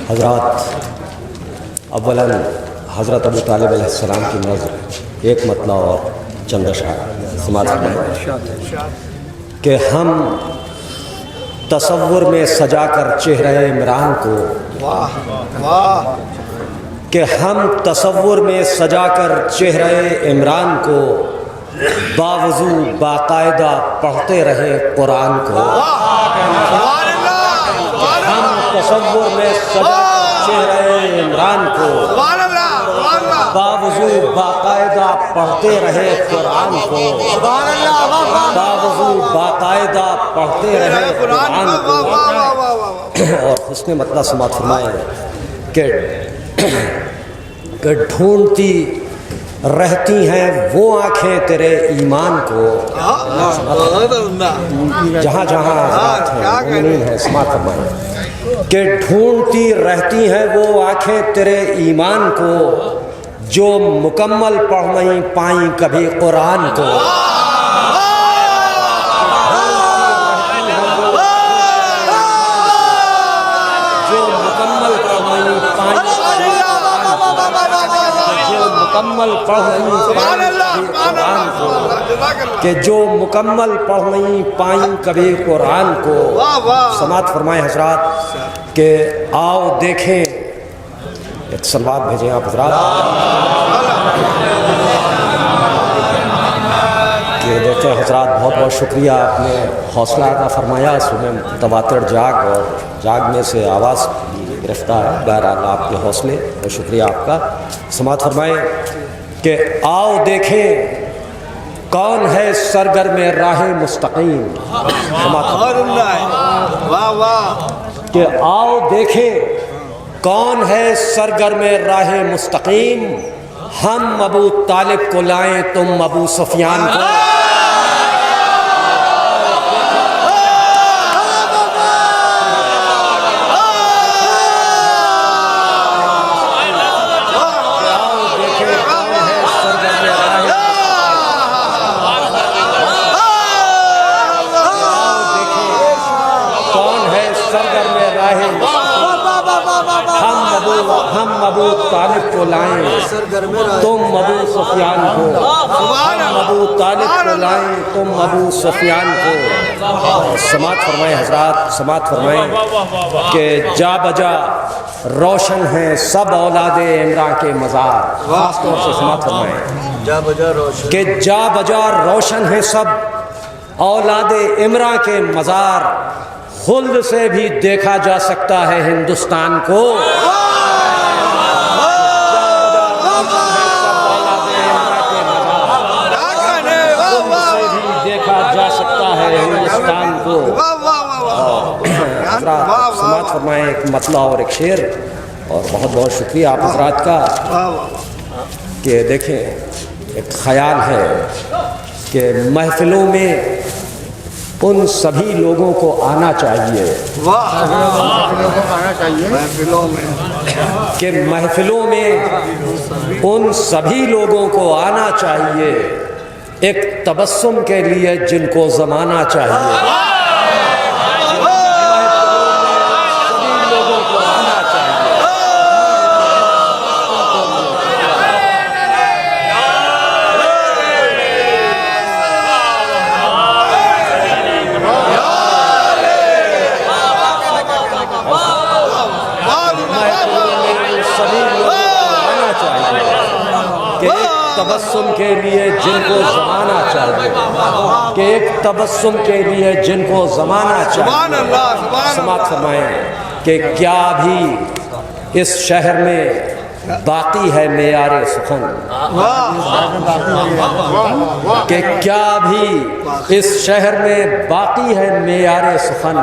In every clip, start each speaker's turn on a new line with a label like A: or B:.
A: حضرات، اولاً حضرت ابو طالب علیہ السلام کی نظر ایک مطلع اور چند اشعار سماعت فرمائیں کہ ہم تصور میں سجا کر چہرہ عمران کو کہ ہم تصور میں سجا کر چہرہ عمران کو باوضو باقاعدہ پڑھتے رہے قرآن کو. ہم تصور میں سجا کر چہرہ عمران کو باوضو باقاعدہ پڑھتے رہے قرآن کو. باوضو باقاعدہ پڑھتے رہے قرآن کو. اور حسن مطلع سماعت فرمائیں کہ ڈھونڈتی رہتی ہیں وہ آنکھیں تیرے ایمان کو. جہاں جہاں حضرات ہیں مومنین ہیں سماعت فرمائیں کہ ڈھونڈتی رہتی ہیں وہ آنکھیں تیرے ایمان کو جو مکمل پڑھ نہیں پائیں کبھی قرآن کو. جو مکمل پڑھ نہیں پائیں مکمل پڑھ نہیں پائیں قرآن کو کہ جو مکمل پڑھ نہیں پائیں کبھی قرآن کو. سماعت فرمائیں حضرات کہ آؤ دیکھیں. ایک سلوات بھیجیں آپ حضرات کہ دیکھیں حضرات. بہت بہت شکریہ، آپ نے حوصلہ عطا فرمایا. صبح متواتر جاگ اور جاگنے سے آواز گرفتار ہے. بہرحال آپ کے حوصلے اور شکریہ آپ کا. سماعت فرمائیں کہ آؤ دیکھیں کون ہے سرگرم راہ مستقیم. کہ آؤ دیکھیں کون ہے سرگرم راہ مستقیم. ہم ابو طالب کو لائیں تم ابو سفیان کو. ہم ابو طالب کو لائیں تم ابو سفیان کو. ہم ابو طالب کو لائیں تم ابو سفیان کو. سماعت فرمائیں حضرات، سماعت فرمائیں کہ جا بجا روشن ہیں سب اولاد عمران کے مزار. خاص طور سے سماعت فرمائیں کہ جا بجا روشن ہیں سب اولاد عمران کے مزار. خلد سے بھی دیکھا جا سکتا ہے ہندوستان کو. ہندوستان کو. حضرات سماعت فرمائیں ایک مطلع اور ایک شعر. اور بہت بہت شکریہ آپ حضرات کا کہ دیکھیں ایک خیال ہے کہ محفلوں میں ان سبھی لوگوں کو آنا چاہیے کہ محفلوں میں ان سبھی لوگوں کو آنا چاہیے ایک تبسم کے لیے جن کو زمانہ چاہیے. سبھی لوگوں کو آنا چاہیے. سبھی لوگوں کو آنا چاہیے کہ ایک تبسم کے لیے جن کو زمانہ چاہیے. کہ ایک تبسم کے لیے جن کو زمانہ چاہیے. سماعت فرمائیں کہ کیا بھی اس شہر میں باقی ہے معیار سخن. کہ کیا بھی اس شہر میں باقی ہے معیار سخن.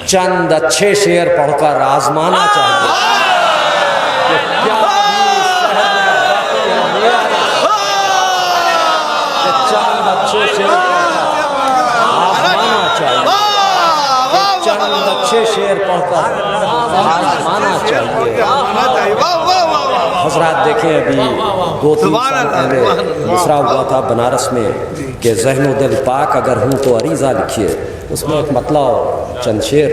A: چند اچھے شعر پڑھ کر آزمانا چاہیے. چند اچھے شعر پڑھ کر آزمانا چاہیے. حضرات دیکھیں ابھی 2-3 سال پہلے مصرع ہوا تھا بنارس میں کہ ذہن و دل پاک اگر ہوں تو عریضہ لکھیے. اس میں ایک مطلع چند شعر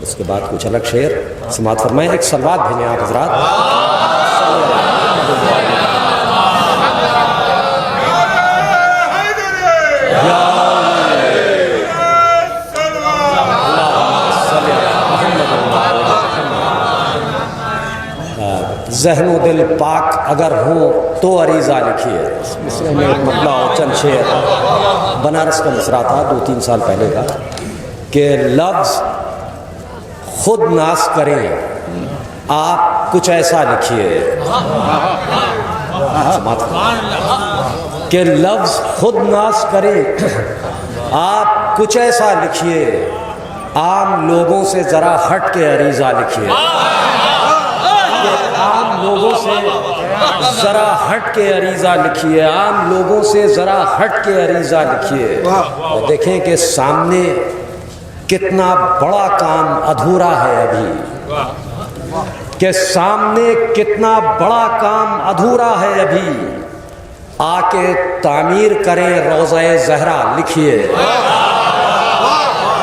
A: اور اس کے بعد کچھ الگ شعر سماعت فرمائیں. ایک صلوات بھیجیں آپ حضرات. ذہن و دل پاک اگر ہوں تو عریضہ لکھیے. مصرے میں ایک مطلع اور چند شعر بنارس کا مصرع تھا 2-3 سال پہلے کا کہ لفظ خود ناز کریں آپ کچھ ایسا لکھیے. کہ لفظ خود ناز کریں آپ کچھ ایسا لکھیے عام لوگوں سے ذرا ہٹ کے عریضہ لکھیے. عام لوگوں سے ذرا ہٹ کے عریضہ لکھیے. عام لوگوں سے ذرا ہٹ کے عریضہ لکھیے. اور دیکھیں کہ سامنے کتنا بڑا کام ادھورا ہے ابھی. کہ سامنے کتنا بڑا کام ادھورا ہے ابھی. آ کے تعمیر کریں روضہ زہرا لکھیے.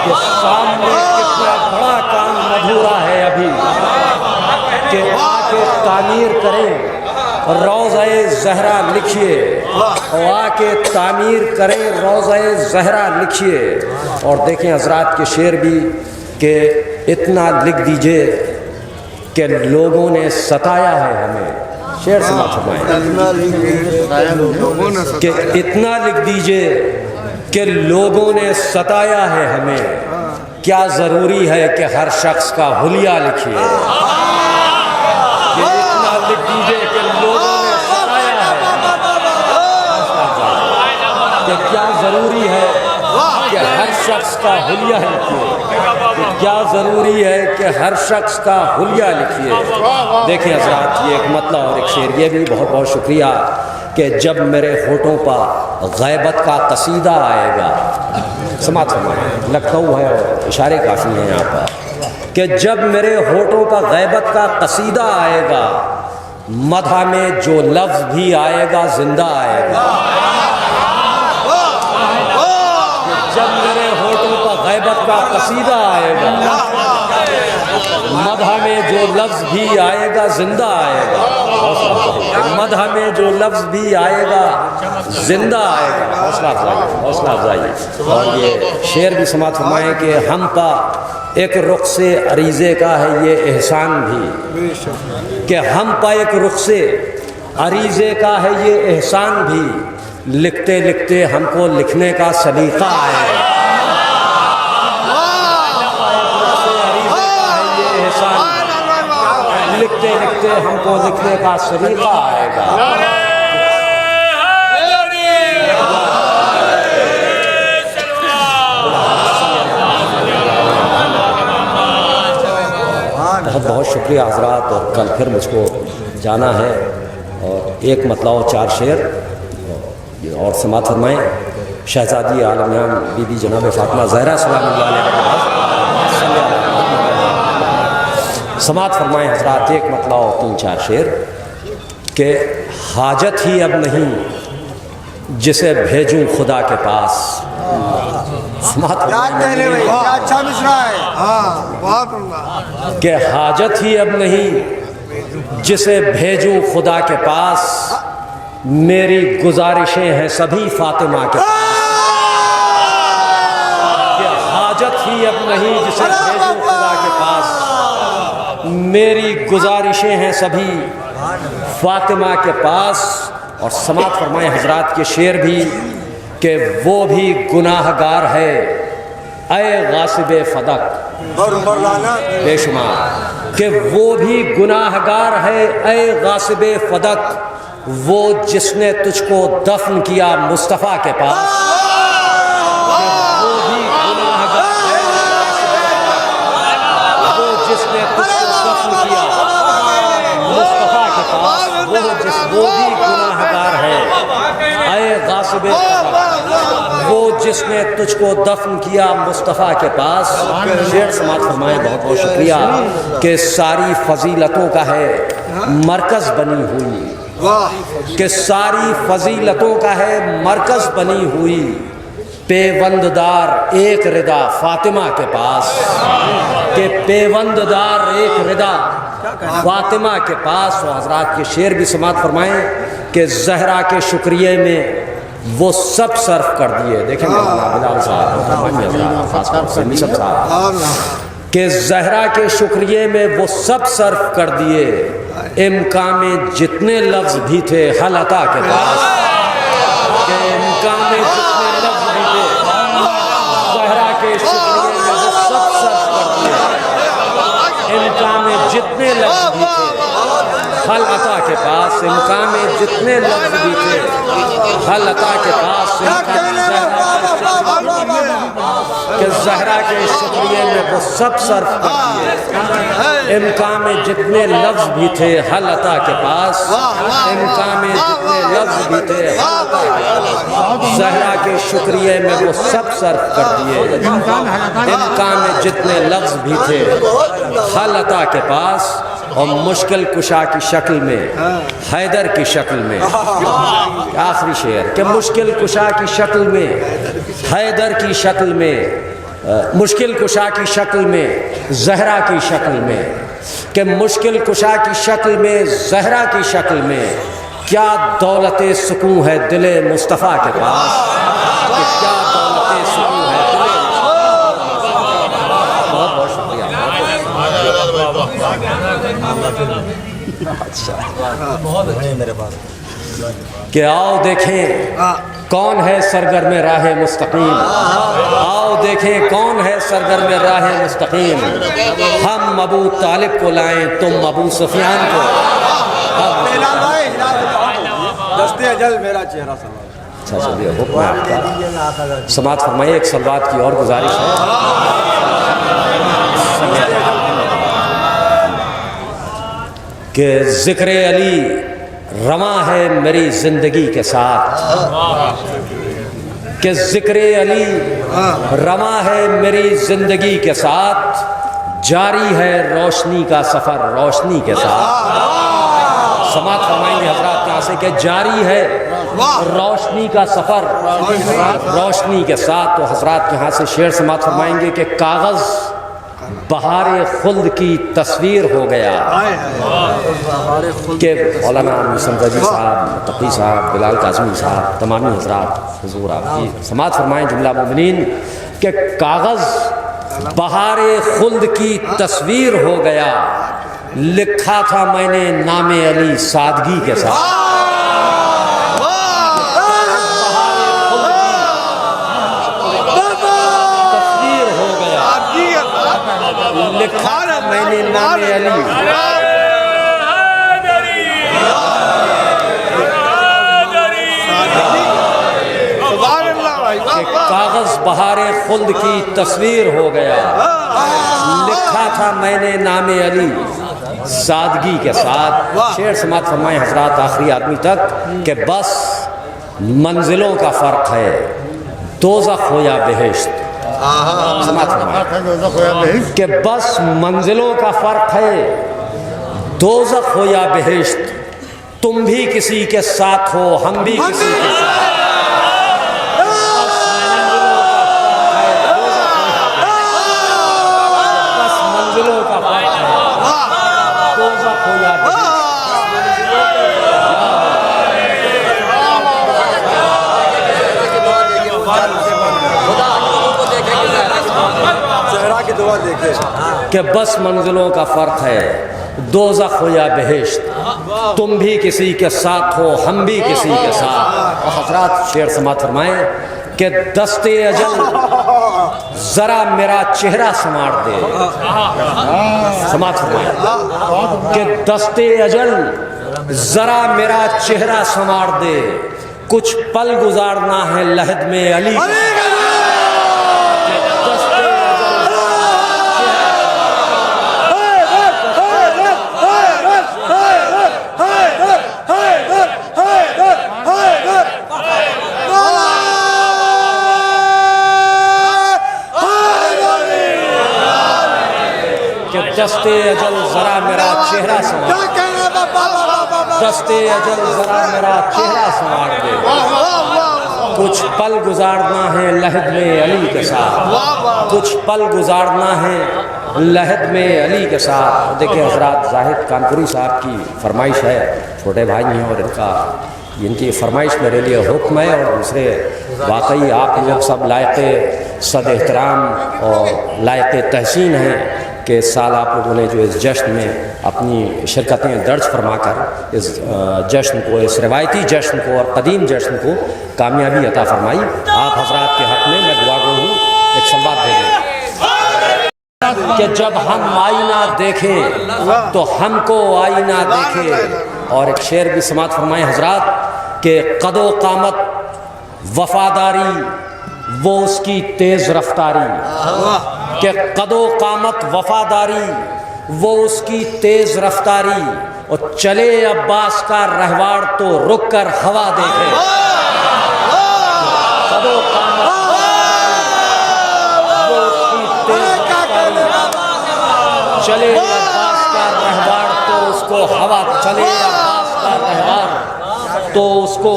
A: کہ سامنے کتنا بڑا کام ادھورا ہے ابھی. کہ آ کے تعمیر کریں روضہ زہرا لکھیے. اور آ کے تعمیر کریں روضہ زہرا لکھیے. اور دیکھیں حضرات کے شعر بھی کہ اتنا لکھ دیجئے کہ لوگوں نے ستایا ہے ہمیں. شعر سماعت فرمائیں کہ اتنا لکھ دیجئے کہ لوگوں نے ستایا ہے ہمیں. کیا ضروری ہے کہ ہر شخص کا حلیہ لکھیے. کہ اتنا لکھ دیجئے کہ لوگوں نے ستایا ہے. کہ کیا ضروری ہے کہ ہر شخص کا حلیہ لکھیے. کیا ضروری ہے کہ ہر شخص کا حلیہ لکھیے. دیکھیں حضرات یہ ایک مطلع اور ایک شعر یہ بھی بہت بہت شکریہ کہ جب میرے ہونٹوں پر غیبت کا قصیدہ آئے گا. سماعت فرمائیں لکھنؤ ہے اور اشارے کافی ہیں یہاں پر. کہ جب میرے ہونٹوں پر غیبت کا قصیدہ آئے گا مدح میں جو لفظ بھی آئے گا زندہ آئے گا. جب میرے ہونٹوں پر غیبت کا قصیدہ آئے گا مدح میں جو لفظ بھی آئے گا زندہ آئے گا. مدح میں جو لفظ بھی آئے گا زندہ آئے گا. حوصلہ افزائی حوصلہ افزائی. اور یہ شعر بھی سماعت فرمائیں کہ ہم پا ایک رخ سے عریضے کا ہے یہ احسان بھی. کہ ہم پا ایک رخ سے عریضے کا ہے یہ احسان بھی. لکھتے لکھتے ہم کو لکھنے کا سلیقہ آئے گا. لکھتے لکھتے ہم کو لکھنے کا سلیقہ آئے گا. بہت بہت شکریہ حضرات. اور کل پھر مجھ کو جانا ہے اور ایک مطلع و 4 شعر اور سماعت فرمائیں. شہزادی عالمیان بی بی جناب فاطمہ زہرا سلام اللہ علیہ سماعت فرمائیں حضرات. ایک مطلع اور 3-4 شعر کہ حاجت ہی اب نہیں جسے بھیجوں خدا کے پاس. سماعت فرمائیں کہ حاجت ہی اب نہیں جسے بھیجوں خدا کے پاس. میری گزارشیں ہیں سبھی فاطمہ کے پاس. کہ حاجت ہی اب نہیں جسے بھیجوں خدا کے پاس. میری گزارشیں ہیں سبھی فاطمہ کے پاس. اور سماعت فرمائیں حضرات کے شعر بھی کہ وہ بھی گناہ گار ہے اے غاصب فدق بے شمار. کہ وہ بھی گناہ گار ہے اے غاصب فدق. وہ جس نے تجھ کو دفن کیا مصطفیٰ کے پاس. وہ بھی گناہ گار ہے وہ جس نے تجھ کو دفن کیا مصطفیٰ کے پاس. وہ بھی گناہ گار ہے اے غاصب وہ جس نے تجھ کو دفن کیا مصطفیٰ کے پاس. شعر سماعت فرمائیں بہت بہت شکریہ کہ ساری فضیلتوں کا ہے مرکز بنی ہوئی. کہ ساری فضیلتوں کا ہے مرکز بنی ہوئی. پیوند دار ایک ردا فاطمہ کے پاس. کہ پیوند دار ایک ردا فاطمہ کے پاس. و حضرات کے شعر بھی سماعت فرمائیں کہ زہرا کے شکریہ میں وہ سب صرف کر دیے. دیکھیں گے بلال صاحب کہ زہرا کے شکریہ میں وہ سب صرف کر دیے. امکان میں جتنے لفظ بھی تھے حل عطا کے پاس. کہ امکان میں جتنے لفظ بھی تھے زہرا کے شکریہ میں وہ سب صرف کر دیے. امکان میں جتنے لفظ بھی تھے حل عطا کے پاس. امکان میں جتنے لفظ بھی تھے حل عطا کے پاس. کہ زہرا کے شکریہ میں وہ سب صرف کر دیے. امکان میں جتنے لفظ بھی تھے حل عطا کے پاس. امکان میں جتنے لفظ بھی تھے زہرا کے شکریہ میں وہ سب صرف کر دیے. امکان میں جتنے لفظ بھی تھے حل عطا کے پاس. اور مشکل کشا کی شکل میں حیدر کی شکل میں آخری شعر کہ مشکل کشا کی شکل میں حیدر کی شکل میں مشکل کشا کی شکل میں زہرا کی شکل میں کہ مشکل کشا کی شکل میں زہرا کی شکل میں کیا دولت سکون ہے دل مصطفیٰ کے پاس. کہ کیا دولت سکون ہے دل بہت بہت شکریہ. کہ آؤ دیکھیں کون ہے سرگرم راہ مستقیم. آؤ دیکھیں کون ہے سرگرم راہ مستقیم. ہم ابو طالب کو لائیں تم ابو سفیان کو.
B: دستے اجل میرا چہرہ سوال.
A: اچھا چلیے حکم ہے آپ کا. سماعت فرمائیے. ایک سلوات کی اور گزارش ہے کہ ذکر علی رواں ہے میری زندگی کے ساتھ. کہ ذکر علی رواں ہے میری زندگی کے ساتھ. جاری ہے روشنی کا سفر روشنی کے ساتھ. سماعت فرمائیں گے حضرات یہاں سے کہ جاری ہے روشنی کا سفر روشنی کے ساتھ. تو حضرات یہاں سے شعر سماعت فرمائیں گے کہ کاغذ بہار خلد کی تصویر ہو گیا. کہ مولانا سمجھاجی صاحب تقی صاحب بلال کاظمی صاحب تمامی حضرات حضور آپ کی سماعت فرمائیں جملہ مومنین کہ کاغذ بہار خلد کی تصویر ہو گیا. لکھا تھا میں نے نام علی سادگی کے ساتھ. لکھا میں نے نام علی کہ کاغذ بہار خلد کی تصویر ہو گیا. لکھا تھا میں نے نام علی سادگی کے ساتھ. شعر سماعت فرمائیں حضرات آخری آدمی تک کہ بس منزلوں کا فرق ہے دوزخ ہو یا بہشت. کہ بس منزلوں کا فرق ہے دوزخ ہو یا بہشت. تم بھی کسی کے ساتھ ہو ہم بھی کسی کے ساتھ. بس منزلوں کا فرق ہے دوزخ ہو یا بہشت. کہ بس منزلوں کا فرق ہے دوزخ ہو یا بہشت. تم بھی کسی کے ساتھ ہو ہم بھی کسی کے ساتھ. اور حضرات شعر سماعت فرمائیں کہ دست اجل ذرا میرا چہرہ سنوار دے. سماعت فرمائیں کہ دست اجل ذرا میرا چہرہ سنوار دے. کچھ پل گزارنا ہے لحد میں علی. دست اجل ذرا میرا چہرہ سنوار دست اجل ذرا میرا چہرہ سنوار دے. کچھ پل گزارنا ہے لحد میں علی کے ساتھ، کچھ پل گزارنا ہے لحد میں علی کے ساتھ۔ دیکھیں حضرات، زاہد کانپوری صاحب کی فرمائش ہے، چھوٹے بھائی ہیں اور ان کی فرمائش میرے لیے حکم ہے، اور دوسرے واقعی آپ لوگ سب لائق صد احترام اور لائق تحسین ہیں کہ اس سال آپ لوگوں نے جو اس جشن میں اپنی شرکتیں درج فرما کر اس جشن کو، اس روایتی جشن کو اور قدیم جشن کو کامیابی عطا فرمائی۔ آپ حضرات کے حق میں دعا گو ہوں، ایک سلوات بھیجیں کہ جب ہم آئینہ دیکھیں تو ہم کو آئینہ دیکھے۔ اور ایک شعر بھی سماعت فرمائیں حضرات کہ قد و قامت وفاداری وہ اس کی تیز رفتاری، کہ قد و قامت وفاداری وہ اس کی تیز رفتاری، اور چلے عباس کا رہوار تو رک کر ہوا دیکھے۔ قد و قامت وہ اس کی تیز رفتاری، چلے عباس کا رہوار تو اس کو ہوا، چلے عباس کا رہوار تو اس کو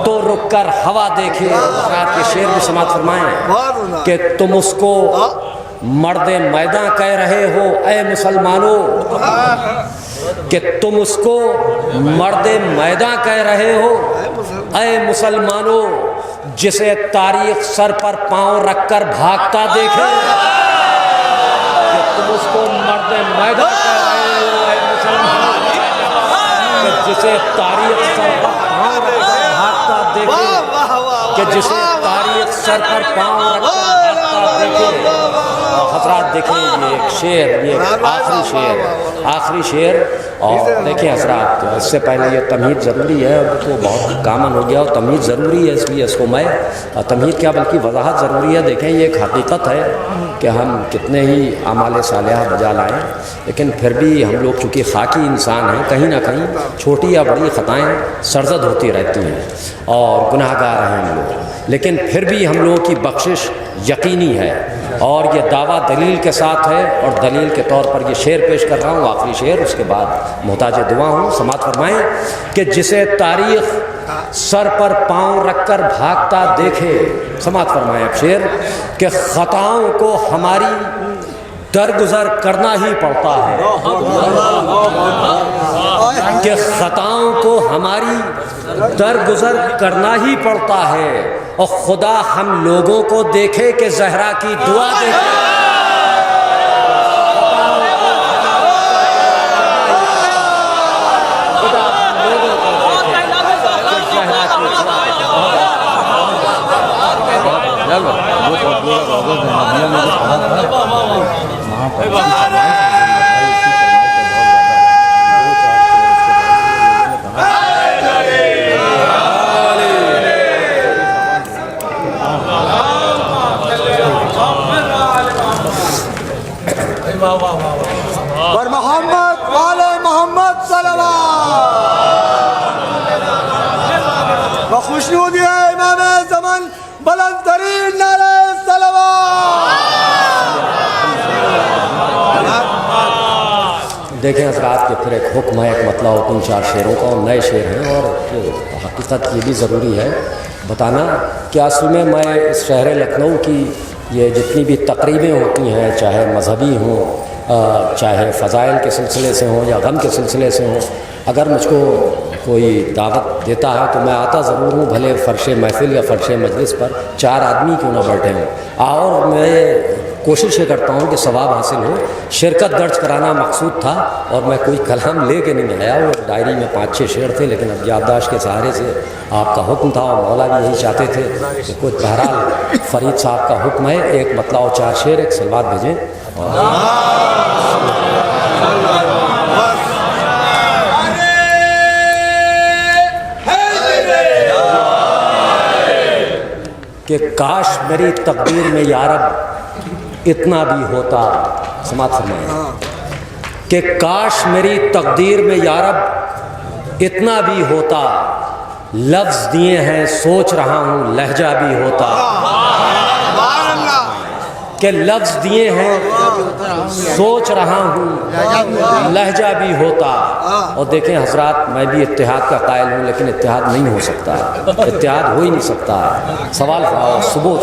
A: تو رک کر ہوا دیکھے۔ رات کے شعر بھی سماعت فرمائیں کہ تم اس کو مرد میداں کہہ رہے ہو اے مسلمانوں، کہ تم اس کو مرد میداں کہہ رہے ہو اے مسلمانوں، جسے تاریخ سر پر پاؤں رکھ کر بھاگتا دیکھے۔ کہ تم اس کو مرد میداں کہہ رہے ہو اے مسلمانوں، کہ جسے تاریخ سر پر پاؤں رکھ کر بھاگتا دیکھے، کہ جسے تاریخ سر پر پاؤں رکھ کر بھاگتا دیکھے۔ حضرات دیکھیں یہ ایک شعر، یہ آخری شعر، اور دیکھیں حضرات اس سے پہلے یہ تمہید ضروری ہے، اب تو بہت کامن ہو گیا اور تمہید ضروری ہے، اس لیے اس کو میں تمہید کیا بلکہ وضاحت ضروری ہے۔ دیکھیں یہ ایک حقیقت ہے کہ ہم کتنے ہی اعمال صالحہ بجا لائیں، لیکن پھر بھی ہم لوگ چونکہ خاکی انسان ہیں، کہیں نہ کہیں چھوٹی یا بڑی خطائیں سرزد ہوتی رہتی ہیں اور گناہ گار ہیں ہم لوگ، لیکن پھر بھی ہم لوگوں کی بخشش یقینی ہے، اور یہ دعویٰ دلیل کے ساتھ ہے، اور دلیل کے طور پر یہ شعر پیش کر رہا ہوں، آخری شعر، اس کے بعد محتاج دعا ہوں۔ سماعت فرمائیں کہ جسے تاریخ سر پر پاؤں رکھ کر بھاگتا دیکھے۔ سماعت فرمائیں اب شعر کہ خطاؤں کو ہماری درگزر کرنا ہی پڑتا ہے، کہ خطاؤں کو ہماری درگزر کرنا ہی پڑتا ہے، اور خدا ہم لوگوں کو دیکھے کہ زہرا کی دعا دیکھے۔
B: اور محمد والے محمد صلوات و خوشنودی امام زمان بلند ترین نعرہ صلوات۔
A: دیکھیں حضرات کہ پھر ایک حکم ہے، ایک مطلع تین چار شعروں کا، اور نئے شعر ہیں، اور حقیقت یہ بھی ضروری ہے بتانا کہ اصل میں اس شہر لکھنؤ کی یہ جتنی بھی تقریبیں ہوتی ہیں، چاہے مذہبی ہوں، چاہے فضائل کے سلسلے سے ہوں یا غم کے سلسلے سے ہوں، اگر مجھ کو کوئی دعوت دیتا ہے تو میں آتا ضرور ہوں، بھلے فرش محفل یا فرش مجلس پر 4 آدمی کیوں نہ بیٹھے ہوں، اور میں کوشش یہ کرتا ہوں کہ ثواب حاصل ہو۔ شرکت درج کرانا مقصود تھا، اور میں کوئی کلام لے کے نہیں آیا، وہ ڈائری میں 5-6 شعر تھے، لیکن اب یادداشت کے سہارے سے آپ کا حکم تھا، اور مولا بھی یہی چاہتے تھے کہ کچھ، بہرحال فرید صاحب کا حکم ہے، ایک مطلع و 4 شعر، ایک سلوات بھیجیں۔ کہ کاش میری تقدیر میں یا رب اتنا بھی ہوتا، سماعت فرمائیں کہ کاش میری تقدیر میں یا رب اتنا بھی ہوتا، لفظ دیے ہیں سوچ رہا ہوں لہجہ بھی ہوتا، کہ لفظ دیے ہیں سوچ رہا ہوں لہجہ بھی ہوتا. اور دیکھیں حضرات میں بھی اتحاد کا قائل ہوں لیکن اتحاد نہیں ہو سکتا، اتحاد ہو ہی نہیں سکتا. سوال ثبوت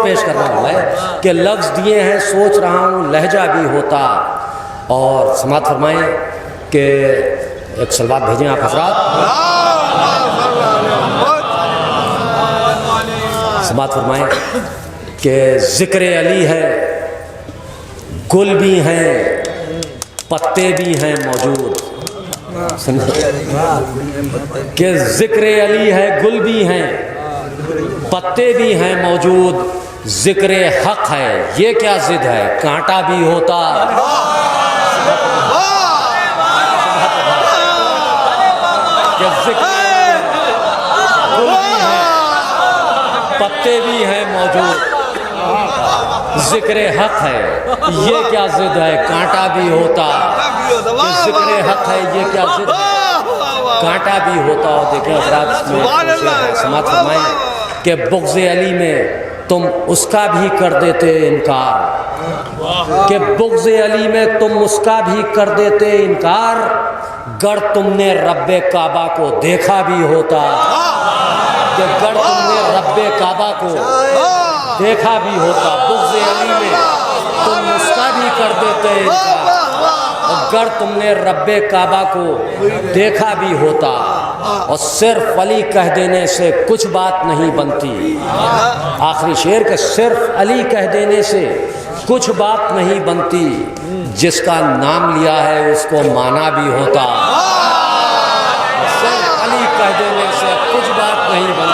A: پیش کر رہا ہوں میں کہ لفظ دیے ہیں سوچ رہا ہوں لہجہ بھی ہوتا. اور سماعت فرمائیں کہ ایک سلوات بھیجیں آپ حضرات. سماعت فرمائیں کہ ذکر علی ہے، گل بھی ہیں پتے بھی ہیں موجود. کہ ذکر علی ہے، گل بھی ہیں پتے بھی ہیں موجود. ذکر حق ہے، یہ کیا ضد ہے، کانٹا بھی ہوتا. کہ ذکر گل بھی ہیں پتے بھی ہیں موجود. ذکر حق ہے، یہ کیا ضد ہے، کانٹا بھی ہوتا. کہ ذکر حق ہے، یہ کیا ضد ہے، کانٹا بھی ہوتا. اور دیکھیں حضرات سماعت فرمائیں کہ بغض علی میں تم اس کا بھی کر دیتے انکار. کہ بغض علی میں تم اس کا بھی کر دیتے انکار. گر تم نے رب کعبہ کو دیکھا بھی ہوتا. کہ گر تم نے رب کعبہ کو دیکھا بھی ہوتا. بغض علی میں تم اس کا بھی کر دیتے انکار. اگر تم نے رب کعبہ کو دیکھا بھی ہوتا. اور صرف علی کہہ دینے سے کچھ بات نہیں بنتی. آخری شعر کہ صرف علی کہہ دینے سے کچھ بات نہیں بنتی. جس کا نام لیا ہے اس کو مانا بھی ہوتا. صرف علی کہہ دینے سے کچھ بات نہیں بنتی.